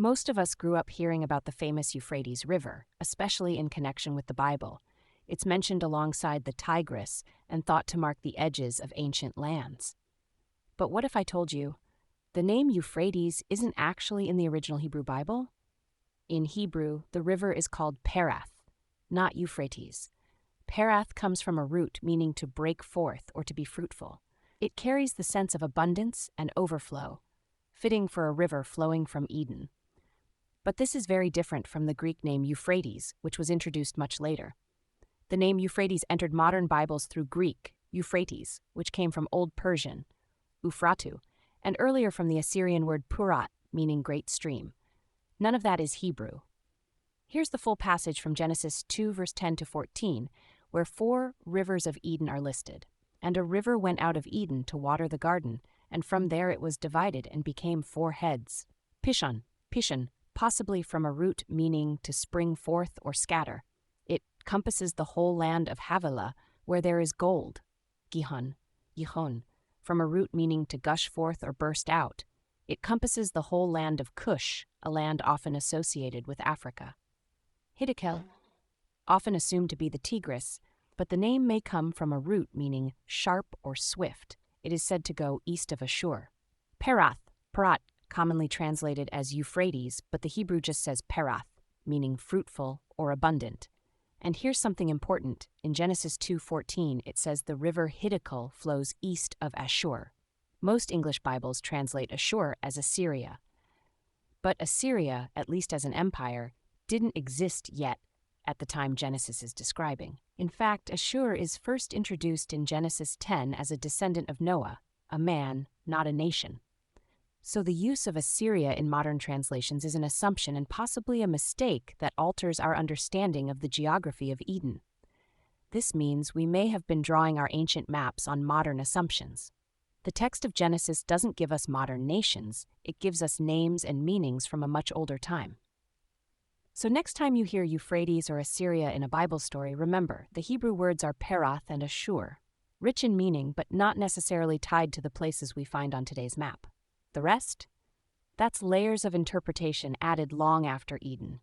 Most of us grew up hearing about the famous Euphrates River, especially in connection with the Bible. It's mentioned alongside the Tigris and thought to mark the edges of ancient lands. But what if I told you the name Euphrates isn't actually in the original Hebrew Bible? In Hebrew, the river is called Perath, not Euphrates. Perath comes from a root meaning to break forth or to be fruitful. It carries the sense of abundance and overflow, fitting for a river flowing from Eden. But this is very different from the Greek name Euphrates, which was introduced much later. The name Euphrates entered modern Bibles through Greek, Euphrates, which came from Old Persian, Euphrates, and earlier from the Assyrian word Perath, meaning great stream. None of that is Hebrew. Here's the full passage from Genesis 2, verse 10 to 14, where 4 rivers of Eden are listed. And a river went out of Eden to water the garden, and from there it was divided and became 4 heads. Pishon, possibly from a root meaning to spring forth or scatter. It compasses the whole land of Havilah, where there is gold. Gihon, from a root meaning to gush forth or burst out. It compasses the whole land of Cush, a land often associated with Africa. Hiddekel, often assumed to be the Tigris, but the name may come from a root meaning sharp or swift. It is said to go east of Ashur. Perath, commonly translated as Euphrates, but the Hebrew just says Perath, meaning fruitful or abundant. And here's something important. In Genesis 2:14, it says the river Hiddekel flows east of Ashur. Most English Bibles translate Ashur as Assyria. But Assyria, at least as an empire, didn't exist yet at the time Genesis is describing. In fact, Ashur is first introduced in Genesis 10 as a descendant of Noah, a man, not a nation. So the use of Assyria in modern translations is an assumption and possibly a mistake that alters our understanding of the geography of Eden. This means we may have been drawing our ancient maps on modern assumptions. The text of Genesis doesn't give us modern nations, it gives us names and meanings from a much older time. So next time you hear Euphrates or Assyria in a Bible story, remember, the Hebrew words are Perath and Ashur, rich in meaning but not necessarily tied to the places we find on today's map. The rest? That's layers of interpretation added long after Eden.